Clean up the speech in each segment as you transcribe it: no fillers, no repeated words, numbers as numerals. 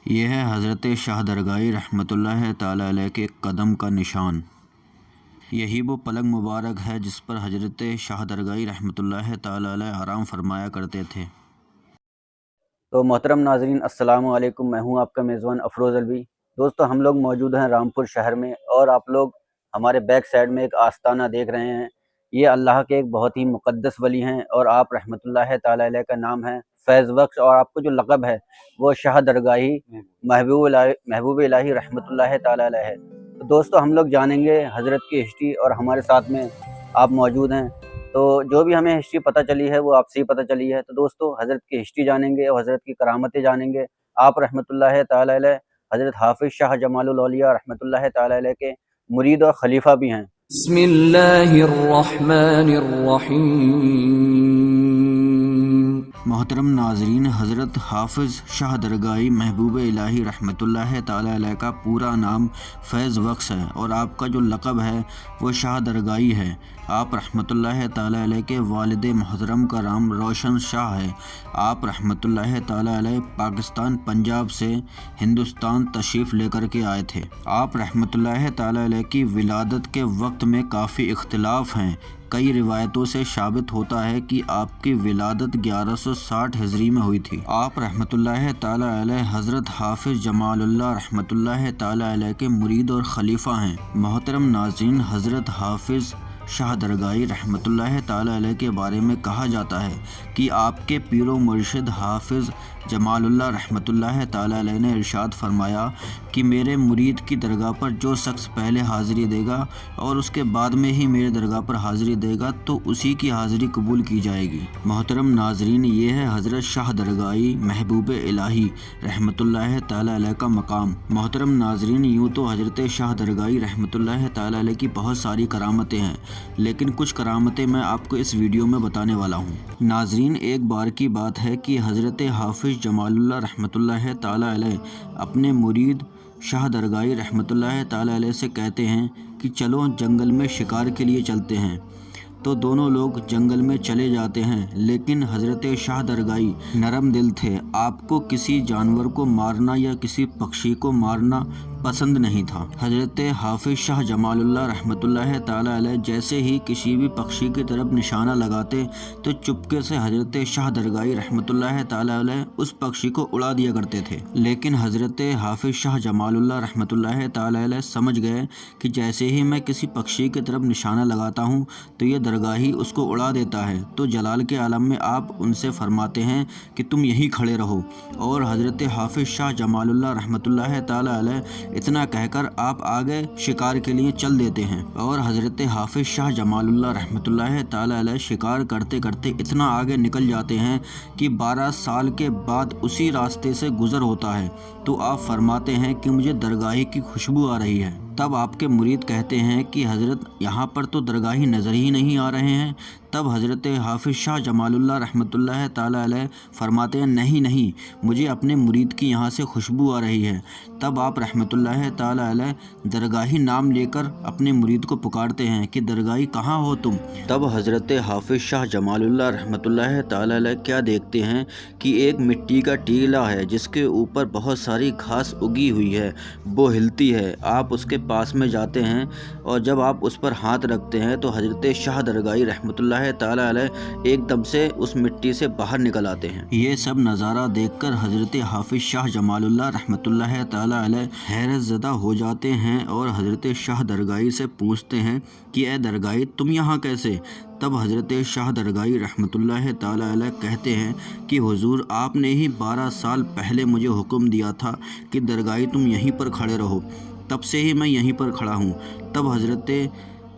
یہ ہے حضرت شاہ درگاہی رحمۃ اللہ تعالی علیہ کے قدم کا نشان۔ یہی وہ پلنگ مبارک ہے جس پر حضرت شاہ درگاہی رحمۃ اللہ تعالی علیہ آرام فرمایا کرتے تھے۔ تو محترم ناظرین السلام علیکم، میں ہوں آپ کا میزبان افروز الوی۔ دوستو ہم لوگ موجود ہیں رامپور شہر میں، اور آپ لوگ ہمارے بیک سائڈ میں ایک آستانہ دیکھ رہے ہیں۔ یہ اللہ کے ایک بہت ہی مقدس ولی ہیں، اور آپ رحمۃ اللہ تعالی علیہ کا نام ہے فیض بخش، اور آپ کو جو لقب ہے وہ شاہ درگاہی محبوب الہی رحمۃ اللہ تعالی علیہ ہے۔ تو دوستو ہم لوگ جانیں گے حضرت کی ہسٹری، اور ہمارے ساتھ میں آپ موجود ہیں، تو جو بھی ہمیں ہسٹری پتہ چلی ہے وہ آپ سے ہی پتہ چلی ہے۔ تو دوستو حضرت کی ہسٹری جانیں گے اور حضرت کی کرامتیں جانیں گے۔ آپ رحمۃ اللہ تعالی علیہ حضرت حافظ شاہ جمال الاولیاء رحمۃ اللہ تعالی علیہ کے مرید اور خلیفہ بھی ہیں۔ بسم اللہ الرحمن الرحیم۔ محترم ناظرین، حضرت حافظ شاہ درگاہی محبوب الہی رحمۃ اللہ تعالی علیہ کا پورا نام فیض بخش ہے، اور آپ کا جو لقب ہے وہ شاہ درگاہی ہے۔ آپ رحمۃ اللہ تعالی علیہ کے والد محترم کا نام روشن شاہ ہے۔ آپ رحمۃ اللہ تعالی علیہ پاکستان پنجاب سے ہندوستان تشریف لے کر کے آئے تھے۔ آپ رحمۃ اللہ تعالی علیہ کی ولادت کے وقت میں کافی اختلاف ہیں۔ کئی روایتوں سے ثابت ہوتا ہے کہ آپ کی ولادت 1160 ہجری میں ہوئی تھی۔ آپ رحمۃ اللہ تعالی علیہ حضرت حافظ جمال اللہ رحمۃ اللہ تعالی علیہ کے مرید اور خلیفہ ہیں۔ محترم ناظرین، حضرت حافظ شاہ درگاہی رحمۃ اللہ تعالی علیہ کے بارے میں کہا جاتا ہے کہ آپ کے پیر و مرشد حافظ جمال اللہ رحمۃ اللہ تعالی علیہ نے ارشاد فرمایا کہ میرے مرید کی درگاہ پر جو شخص پہلے حاضری دے گا اور اس کے بعد میں ہی میرے درگاہ پر حاضری دے گا تو اسی کی حاضری قبول کی جائے گی۔ محترم ناظرین، یہ ہے حضرت شاہ درگاہی محبوب الہی رحمۃ اللہ تعالی علیہ کا مقام۔ محترم ناظرین، یوں تو حضرت شاہ درگاہی رحمۃ اللہ تعالی علیہ کی بہت ساری کرامتیں ہیں، لیکن کچھ کرامتیں میں آپ کو اس ویڈیو میں بتانے والا ہوں۔ ناظرین، ایک بار کی بات ہے کہ حضرت حافظ جمال اللہ رحمۃ اللہ تعالی علیہ اپنے مرید شاہ درگاہی رحمۃ اللہ تعالی علیہ سے کہتے ہیں کہ چلو جنگل میں شکار کے لیے چلتے ہیں۔ تو دونوں لوگ جنگل میں چلے جاتے ہیں، لیکن حضرت شاہ درگاہی نرم دل تھے۔ آپ کو کسی جانور کو مارنا یا کسی پکشی کو مارنا پسند نہیں تھا۔ حضرت حافظ شاہ جمال اللہ رحمۃ اللہ تعالی علیہ جیسے ہی کسی بھی پکشی کی طرف نشانہ لگاتے تو چپکے سے حضرت شاہ درگاہی رحمۃ اللہ تعالی علیہ اس پکشی کو اڑا دیا کرتے تھے۔ لیکن حضرت حافظ شاہ جمال اللہ رحمۃ اللہ تعالی علیہ سمجھ گئے کہ جیسے ہی میں کسی پکشی کی طرف نشانہ لگاتا ہوں تو یہ درگاہی اس کو اڑا دیتا ہے، تو جلال کے عالم میں آپ ان سے فرماتے ہیں کہ تم یہیں کھڑے رہو، اور حضرت حافظ شاہ جمال اللہ رحمۃ اللہ تعالی علیہ اتنا کہہ کر آپ آگے شکار کے لیے چل دیتے ہیں، اور حضرت حافظ شاہ جمال اللہ رحمۃ اللہ تعالی علیہ شکار کرتے کرتے اتنا آگے نکل جاتے ہیں کہ 12 سال کے بعد اسی راستے سے گزر ہوتا ہے، تو آپ فرماتے ہیں کہ مجھے درگاہی کی خوشبو آ رہی ہے۔ تب آپ کے مرید کہتے ہیں کہ حضرت یہاں پر تو درگاہی نظر ہی نہیں آ رہے ہیں۔ تب حضرت حافظ شاہ جمال اللہ رحمۃ اللہ تعالی علیہ فرماتے ہیں نہیں، مجھے اپنے مرید کی یہاں سے خوشبو آ رہی ہے۔ تب آپ رحمۃ اللہ تعالی علیہ درگاہی نام لے کر اپنے مرید کو پکارتے ہیں کہ درگاہی کہاں ہو تم؟ تب حضرت حافظ شاہ جمال اللہ رحمۃ اللہ تعالی علیہ کیا دیکھتے ہیں کہ ایک مٹی کا ٹیلا ہے جس کے اوپر بہت ساری گھاس اگی ہوئی ہے، وہ ہلتی ہے۔ آپ اس کے پاس میں جاتے ہیں، اور جب آپ اس پر ہاتھ رکھتے ہیں تو حضرت شاہ درگاہی رحمۃ اللہ تعالی علیہ ایک دم سے اس مٹی سے باہر نکل آتے ہیں۔ یہ سب نظارہ دیکھ کر حضرت حافظ شاہ جمال اللہ رحمۃ اللہ تعالی علیہ حیرت زدہ ہو جاتے ہیں، اور حضرت شاہ درگاہی سے پوچھتے ہیں کہ اے درگاہی تم یہاں کیسے؟ تب حضرت شاہ درگاہی رحمۃ اللہ تعالی علیہ کہتے ہیں کہ حضور آپ نے ہی 12 سال پہلے مجھے حکم دیا تھا کہ درگاہی تم یہیں پر کھڑے رہو، تب سے ہی میں یہیں پر کھڑا ہوں۔ تب حضرت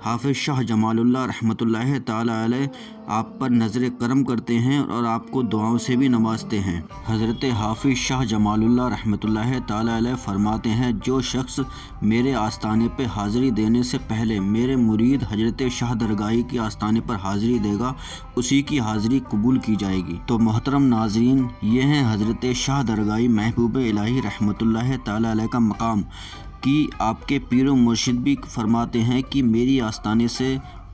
حافظ شاہ جمال اللہ رحمۃ اللہ تعالی علیہ آپ پر نظر کرم کرتے ہیں اور آپ کو دعاؤں سے بھی نوازتے ہیں۔ حضرت حافظ شاہ جمال اللہ رحمۃ اللہ تعالی علیہ فرماتے ہیں جو شخص میرے آستانے پہ حاضری دینے سے پہلے میرے مرید حضرت شاہ درگاہی کے آستانے پر حاضری دے گا اسی کی حاضری قبول کی جائے گی۔ تو محترم ناظرین، یہ ہیں حضرت شاہ درگاہی محبوب الہی رحمۃ اللہ تعالی علیہ کا مقام، کہ آپ کے پیر و مرشد بھی فرماتے ہیں کہ میری آستانے سے